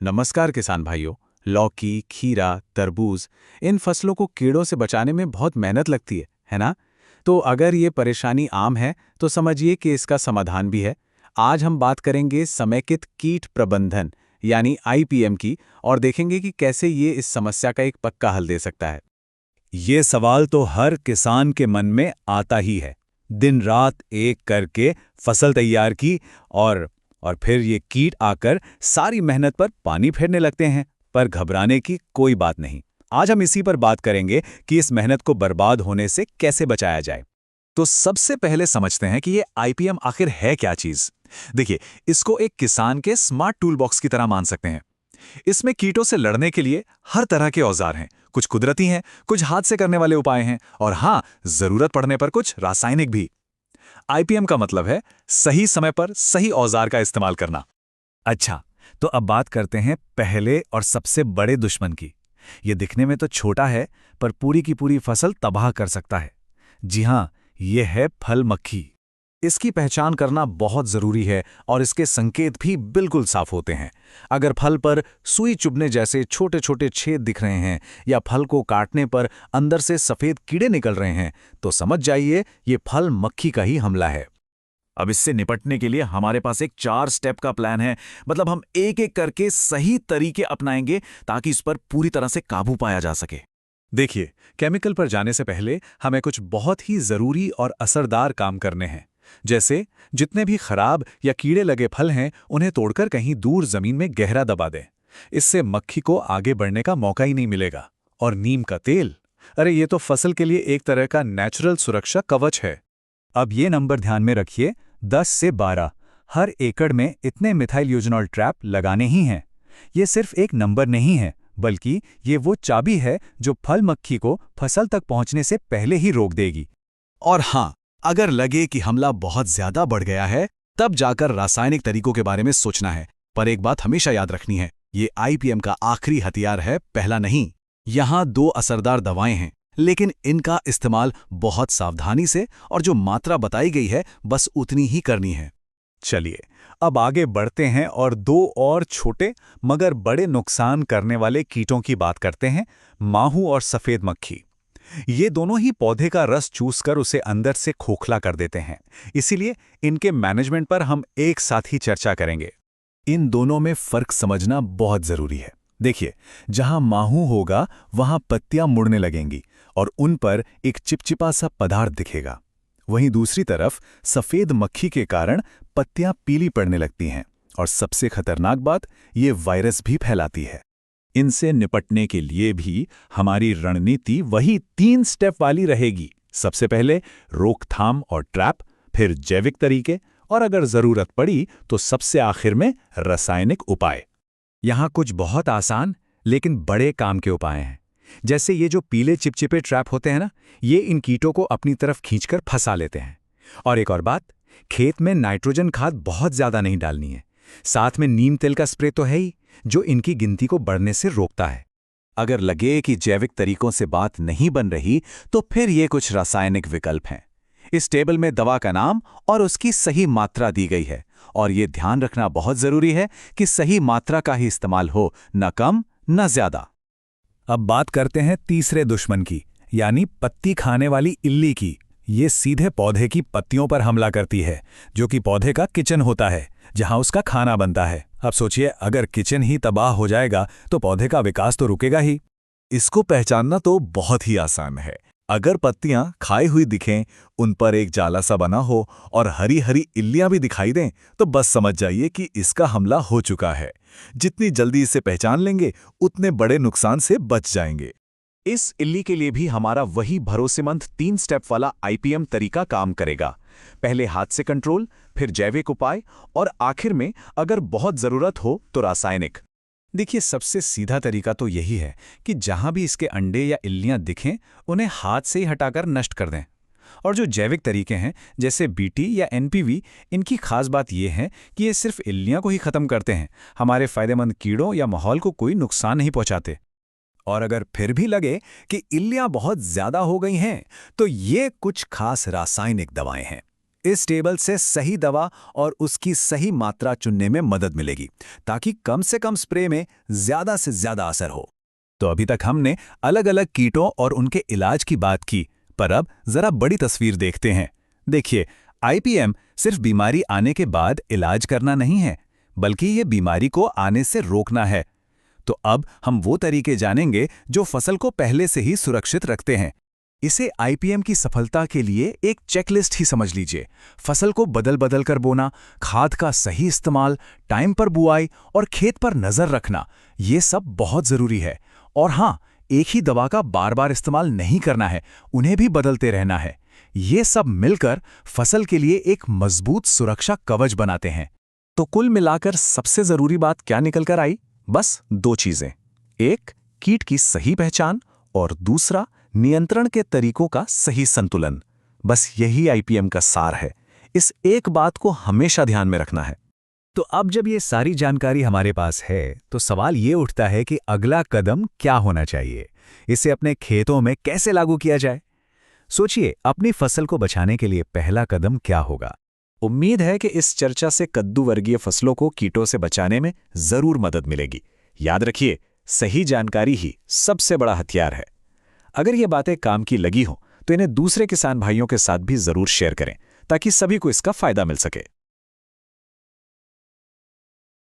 नमस्कार किसान भाइयों। लौकी, खीरा, तरबूज, इन फसलों को कीड़ों से बचाने में बहुत मेहनत लगती है ना? तो अगर ये परेशानी आम है, तो समझिए कि इसका समाधान भी है। आज हम बात करेंगे समेकित कीट प्रबंधन यानी आईपीएम की, और देखेंगे कि कैसे ये इस समस्या का एक पक्का हल दे सकता है। ये सवाल तो हर किसान के मन में आता ही है। दिन रात एक करके फसल तैयार की और और फिर ये कीट आकर सारी मेहनत पर पानी फेरने लगते हैं। पर घबराने की कोई बात नहीं। आज हम इसी पर बात करेंगे कि इस मेहनत को बर्बाद होने से कैसे बचाया जाए। तो सबसे पहले समझते हैं कि ये आईपीएम आखिर है क्या चीज। देखिए, इसको एक किसान के स्मार्ट टूल बॉक्स की तरह मान सकते हैं। इसमें कीटों से लड़ने के लिए हर तरह के औजार हैं। कुछ कुदरती हैं, कुछ हाथ से करने वाले उपाय हैं, और हाँ, जरूरत पड़ने पर कुछ रासायनिक भी। आईपीएम का मतलब है सही समय पर सही औजार का इस्तेमाल करना। अच्छा, तो अब बात करते हैं पहले और सबसे बड़े दुश्मन की। ये दिखने में तो छोटा है, पर पूरी की पूरी फसल तबाह कर सकता है। जी हाँ, ये है फल मक्खी। इसकी पहचान करना बहुत जरूरी है, और इसके संकेत भी बिल्कुल साफ होते हैं। अगर फल पर सुई चुभने जैसे छोटे छोटे छेद दिख रहे हैं, या फल को काटने पर अंदर से सफेद कीड़े निकल रहे हैं, तो समझ जाइए ये फल मक्खी का ही हमला है। अब इससे निपटने के लिए हमारे पास एक 4 स्टेप का प्लान है। मतलब हम एक एक करके सही तरीके अपनाएंगे ताकि इस पर पूरी तरह से काबू पाया जा सके। देखिए, केमिकल पर जाने से पहले हमें कुछ बहुत ही जरूरी और असरदार काम करने हैं। जैसे जितने भी खराब या कीड़े लगे फल हैं, उन्हें तोड़कर कहीं दूर जमीन में गहरा दबा दें। इससे मक्खी को आगे बढ़ने का मौका ही नहीं मिलेगा। और नीम का तेल, अरे ये तो फसल के लिए एक तरह का नेचुरल सुरक्षा कवच है। अब ये नंबर ध्यान में रखिए, 10 से 12 हर एकड़ में इतने मिथाइल यूजनॉल ट्रैप लगाने ही हैं। ये सिर्फ एक नंबर नहीं है, बल्कि ये वो चाबी है जो फल मक्खी को फसल तक पहुंचने से पहले ही रोक देगी। और हाँ, अगर लगे कि हमला बहुत ज्यादा बढ़ गया है, तब जाकर रासायनिक तरीकों के बारे में सोचना है। पर एक बात हमेशा याद रखनी है, ये आईपीएम का आखिरी हथियार है, पहला नहीं। यहाँ 2 असरदार दवाएं हैं, लेकिन इनका इस्तेमाल बहुत सावधानी से, और जो मात्रा बताई गई है बस उतनी ही करनी है। चलिए, अब आगे बढ़ते हैं और 2 और छोटे मगर बड़े नुकसान करने वाले कीटों की बात करते हैं, माहू और सफेद मक्खी। ये दोनों ही पौधे का रस चूसकर उसे अंदर से खोखला कर देते हैं। इसीलिए इनके मैनेजमेंट पर हम एक साथ ही चर्चा करेंगे। इन दोनों में फर्क समझना बहुत जरूरी है। देखिए, जहां माहू होगा वहां पत्तियां मुड़ने लगेंगी और उन पर एक चिपचिपा सा पदार्थ दिखेगा। वहीं दूसरी तरफ सफेद मक्खी के कारण पत्तियां पीली पड़ने लगती हैं, और सबसे खतरनाक बात, ये वायरस भी फैलाती है। इनसे निपटने के लिए भी हमारी रणनीति वही 3 स्टेप वाली रहेगी। सबसे पहले रोकथाम और ट्रैप, फिर जैविक तरीके, और अगर जरूरत पड़ी तो सबसे आखिर में रासायनिक उपाय। यहाँ कुछ बहुत आसान लेकिन बड़े काम के उपाय हैं। जैसे ये जो पीले चिपचिपे ट्रैप होते हैं ना, ये इन कीटों को अपनी तरफ खींचकर फंसा लेते हैं। और एक और बात, खेत में नाइट्रोजन खाद बहुत ज्यादा नहीं डालनी है। साथ में नीम तेल का स्प्रे तो है ही, जो इनकी गिनती को बढ़ने से रोकता है। अगर लगे कि जैविक तरीकों से बात नहीं बन रही, तो फिर ये कुछ रासायनिक विकल्प हैं। इस टेबल में दवा का नाम और उसकी सही मात्रा दी गई है, और ये ध्यान रखना बहुत जरूरी है कि सही मात्रा का ही इस्तेमाल हो, न कम न ज्यादा। अब बात करते हैं तीसरे दुश्मन की, यानी पत्ती खाने वाली इल्ली की। ये सीधे पौधे की पत्तियों पर हमला करती है, जो कि पौधे का किचन होता है, जहां उसका खाना बनता है। अब सोचिए, अगर किचन ही तबाह हो जाएगा तो पौधे का विकास तो रुकेगा ही। इसको पहचानना तो बहुत ही आसान है। अगर पत्तियां खाई हुई दिखें, उन पर एक जाला सा बना हो और हरी हरी इल्लियां भी दिखाई दें, तो बस समझ जाइए कि इसका हमला हो चुका है। जितनी जल्दी इसे पहचान लेंगे, उतने बड़े नुकसान से बच जाएंगे। इस इल्ली के लिए भी हमारा वही भरोसेमंद 3 स्टेप वाला आईपीएम तरीका काम करेगा। पहले हाथ से कंट्रोल, फिर जैविक उपाय, और आखिर में अगर बहुत जरूरत हो तो रासायनिक। देखिए, सबसे सीधा तरीका तो यही है कि जहां भी इसके अंडे या इल्लियां दिखें, उन्हें हाथ से ही हटाकर नष्ट कर दें। और जो जैविक तरीके हैं, जैसे बीटी या एनपीवी, इनकी खास बात यह है कि ये सिर्फ इल्लियां को ही खत्म करते हैं, हमारे फायदेमंद कीड़ों या माहौल को कोई नुकसान नहीं पहुंचाते। और अगर फिर भी लगे कि इल्लियां बहुत ज्यादा हो गई हैं, तो ये कुछ खास रासायनिक दवाएं हैं। इस टेबल से सही दवा और उसकी सही मात्रा चुनने में मदद मिलेगी, ताकि कम से कम स्प्रे में ज़्यादा से ज़्यादा असर हो। तो अभी तक हमने अलग अलग कीटों और उनके इलाज की बात की, पर अब जरा बड़ी तस्वीर देखते हैं। देखिए, आईपीएम सिर्फ बीमारी आने के बाद इलाज करना नहीं है, बल्कि ये बीमारी को आने से रोकना है। तो अब हम वो तरीके जानेंगे जो फसल को पहले से ही सुरक्षित रखते हैं। इसे आईपीएम की सफलता के लिए एक चेकलिस्ट ही समझ लीजिए। फसल को बदल बदल कर बोना, खाद का सही इस्तेमाल, टाइम पर बुआई और खेत पर नजर रखना, ये सब बहुत जरूरी है। और हाँ, एक ही दवा का बार बार इस्तेमाल नहीं करना है, उन्हें भी बदलते रहना है। ये सब मिलकर फसल के लिए एक मजबूत सुरक्षा कवच बनाते हैं। तो कुल मिलाकर सबसे जरूरी बात क्या निकल कर आई? बस दो चीजें, एक कीट की सही पहचान और दूसरा नियंत्रण के तरीकों का सही संतुलन। बस यही आईपीएम का सार है। इस एक बात को हमेशा ध्यान में रखना है। तो अब जब ये सारी जानकारी हमारे पास है, तो सवाल ये उठता है कि अगला कदम क्या होना चाहिए? इसे अपने खेतों में कैसे लागू किया जाए? सोचिए, अपनी फसल को बचाने के लिए पहला कदम क्या होगा? उम्मीद है कि इस चर्चा से कद्दू वर्गीय फसलों को कीटों से बचाने में जरूर मदद मिलेगी। याद रखिए, सही जानकारी ही सबसे बड़ा हथियार है। अगर ये बातें काम की लगी हों, तो इन्हें दूसरे किसान भाइयों के साथ भी जरूर शेयर करें, ताकि सभी को इसका फायदा मिल सके।